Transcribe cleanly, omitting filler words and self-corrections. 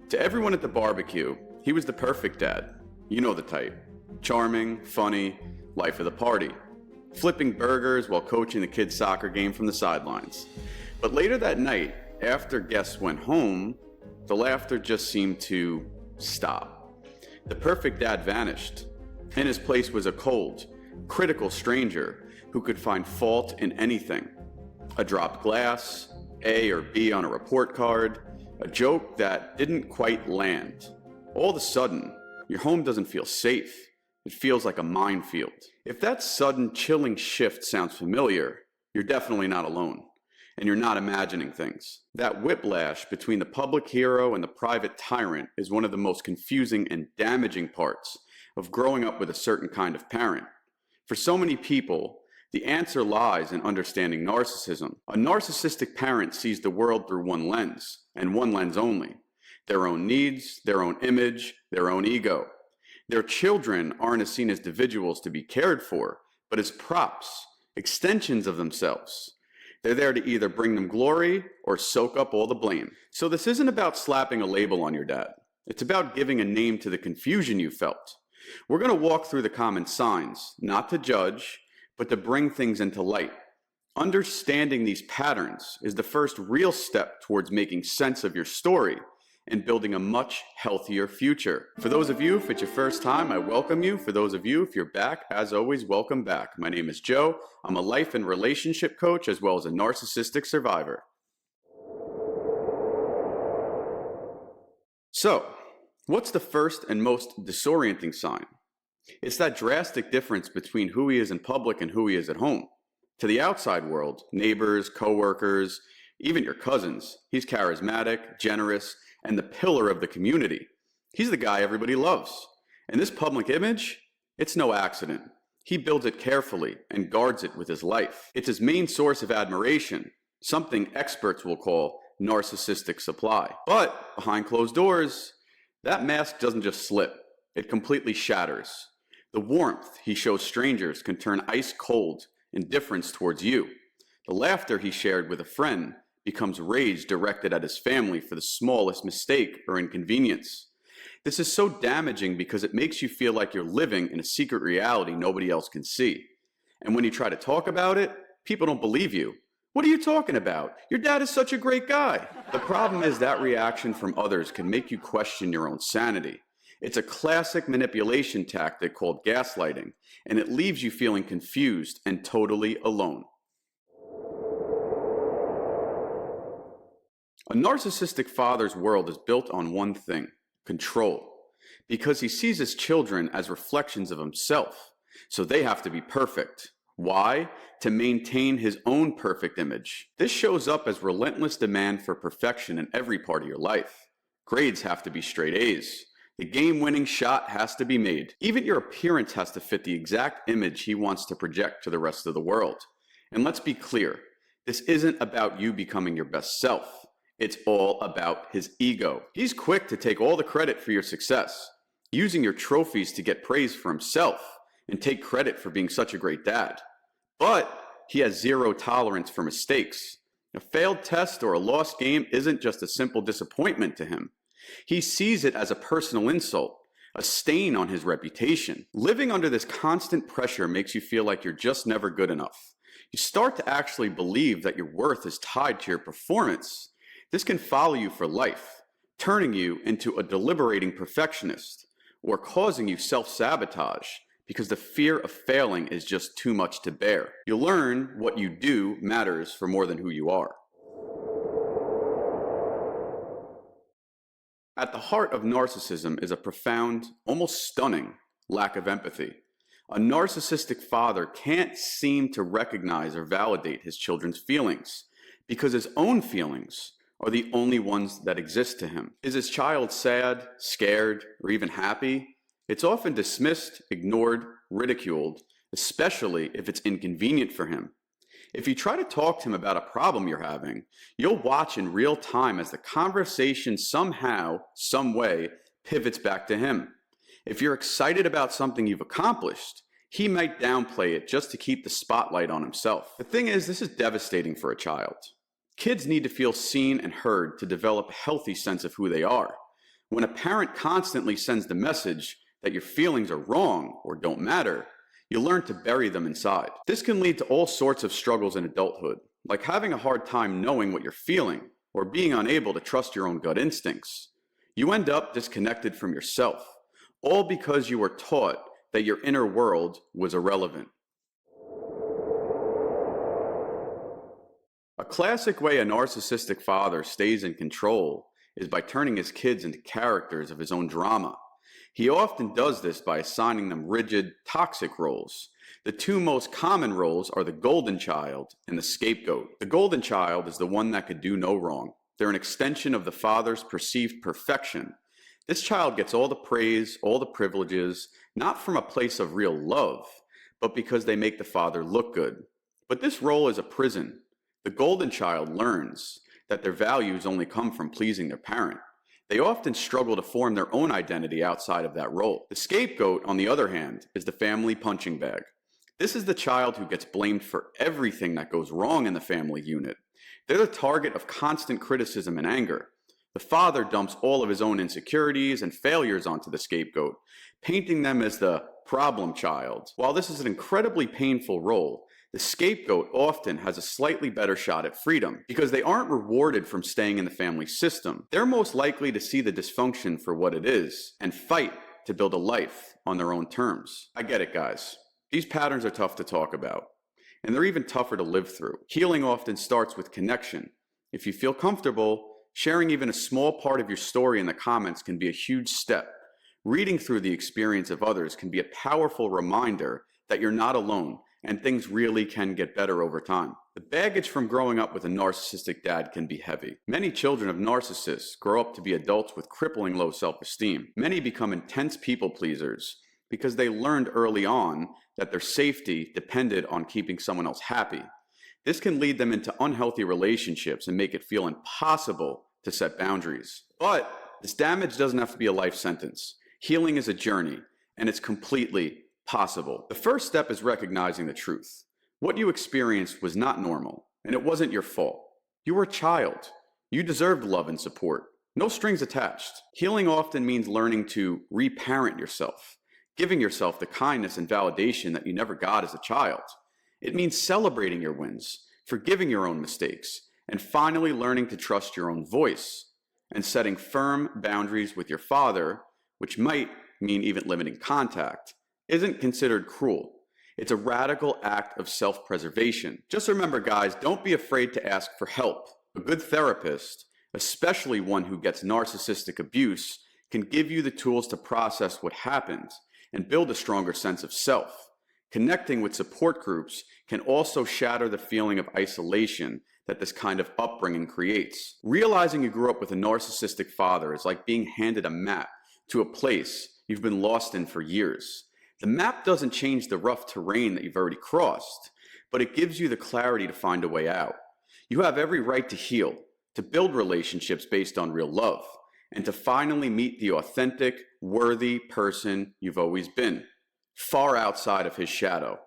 To everyone at the barbecue, he was the perfect dad. You know the type. Charming, funny, life of the party. Flipping burgers while coaching the kids' soccer game from the sidelines. But later that night, after guests went home, the laughter just seemed to stop. The perfect dad vanished. In his place was a cold, critical stranger who could find fault in anything. A dropped glass, A or B on a report card, a joke that didn't quite land. All of a sudden, your home doesn't feel safe. It feels like a minefield. If that sudden, chilling shift sounds familiar, you're definitely not alone. And you're not imagining things. That whiplash between the public hero and the private tyrant is one of the most confusing and damaging parts of growing up with a certain kind of parent. For so many people, the answer lies in understanding narcissism. A narcissistic parent sees the world through one lens, and one lens only. Their own needs, their own image, their own ego. Their children aren't seen as individuals to be cared for, but as props, extensions of themselves. They're there to either bring them glory or soak up all the blame. So this isn't about slapping a label on your dad. It's about giving a name to the confusion you felt. We're going to walk through the common signs, not to judge, but to bring things into light. Understanding these patterns is the first real step towards making sense of your story and building a much healthier future. For those of you, if it's your first time, I welcome you. For those of you, if you're back, as always, welcome back. My name is Joe. I'm a life and relationship coach as well as a narcissistic survivor. So, what's the first and most disorienting sign? It's that drastic difference between who he is in public and who he is at home. To the outside world, neighbors, coworkers, even your cousins, he's charismatic, generous, and the pillar of the community. He's the guy everybody loves. And this public image, it's no accident. He builds it carefully and guards it with his life. It's his main source of admiration, something experts will call narcissistic supply. But behind closed doors, that mask doesn't just slip, it completely shatters. The warmth he shows strangers can turn ice cold indifference towards you. The laughter he shared with a friend becomes rage directed at his family for the smallest mistake or inconvenience. This is so damaging because it makes you feel like you're living in a secret reality nobody else can see. And when you try to talk about it, people don't believe you. What are you talking about? Your dad is such a great guy. The problem is that reaction from others can make you question your own sanity. It's a classic manipulation tactic called gaslighting, and it leaves you feeling confused and totally alone. A narcissistic father's world is built on one thing: control. Because he sees his children as reflections of himself, so they have to be perfect. Why? To maintain his own perfect image. This shows up as relentless demand for perfection in every part of your life. Grades have to be straight A's. The game-winning shot has to be made. Even your appearance has to fit the exact image he wants to project to the rest of the world. And let's be clear, this isn't about you becoming your best self. It's all about his ego. He's quick to take all the credit for your success, using your trophies to get praise for himself and take credit for being such a great dad. But he has zero tolerance for mistakes. A failed test or a lost game isn't just a simple disappointment to him. He sees it as a personal insult, a stain on his reputation. Living under this constant pressure makes you feel like you're just never good enough. You start to actually believe that your worth is tied to your performance. This can follow you for life, turning you into a deliberating perfectionist or causing you self-sabotage because the fear of failing is just too much to bear. You'll learn what you do matters for more than who you are. At the heart of narcissism is a profound, almost stunning lack of empathy. A narcissistic father can't seem to recognize or validate his children's feelings because his own feelings are the only ones that exist to him. Is his child sad, scared, or even happy? It's often dismissed, ignored, ridiculed, especially if it's inconvenient for him. If you try to talk to him about a problem you're having, you'll watch in real time as the conversation somehow, some way, pivots back to him. If you're excited about something you've accomplished, he might downplay it just to keep the spotlight on himself. The thing is, this is devastating for a child. Kids need to feel seen and heard to develop a healthy sense of who they are. When a parent constantly sends the message that your feelings are wrong or don't matter, you learn to bury them inside. This can lead to all sorts of struggles in adulthood, like having a hard time knowing what you're feeling or being unable to trust your own gut instincts. You end up disconnected from yourself, all because you were taught that your inner world was irrelevant. A classic way a narcissistic father stays in control is by turning his kids into characters of his own drama. He often does this by assigning them rigid, toxic roles. The two most common roles are the golden child and the scapegoat. The golden child is the one that could do no wrong. They're an extension of the father's perceived perfection. This child gets all the praise, all the privileges, not from a place of real love, but because they make the father look good. But this role is a prison. The golden child learns that their values only come from pleasing their parent. They often struggle to form their own identity outside of that role. The scapegoat, on the other hand, is the family punching bag. This is the child who gets blamed for everything that goes wrong in the family unit. They're the target of constant criticism and anger. The father dumps all of his own insecurities and failures onto the scapegoat, painting them as the problem child. While this is an incredibly painful role, the scapegoat often has a slightly better shot at freedom because they aren't rewarded from staying in the family system. They're most likely to see the dysfunction for what it is and fight to build a life on their own terms. I get it, guys. These patterns are tough to talk about, and they're even tougher to live through. Healing often starts with connection. If you feel comfortable, sharing even a small part of your story in the comments can be a huge step. Reading through the experience of others can be a powerful reminder that you're not alone, and things really can get better over time. The baggage from growing up with a narcissistic dad can be heavy. Many children of narcissists grow up to be adults with crippling low self-esteem. Many become intense people pleasers because they learned early on that their safety depended on keeping someone else happy. This can lead them into unhealthy relationships and make it feel impossible to set boundaries. But this damage doesn't have to be a life sentence. Healing is a journey, and it's completely possible. The first step is recognizing the truth. What you experienced was not normal, and it wasn't your fault. You were a child. You deserved love and support. No strings attached. Healing often means learning to reparent yourself, giving yourself the kindness and validation that you never got as a child. It means celebrating your wins, forgiving your own mistakes, and finally learning to trust your own voice and setting firm boundaries with your father, which might mean even limiting contact, isn't considered cruel. It's a radical act of self-preservation. Just remember, guys, don't be afraid to ask for help. A good therapist, especially one who gets narcissistic abuse, can give you the tools to process what happened and build a stronger sense of self. Connecting with support groups can also shatter the feeling of isolation that this kind of upbringing creates. Realizing you grew up with a narcissistic father is like being handed a map to a place you've been lost in for years. The map doesn't change the rough terrain that you've already crossed, but it gives you the clarity to find a way out. You have every right to heal, to build relationships based on real love, and to finally meet the authentic, worthy person you've always been, far outside of his shadow.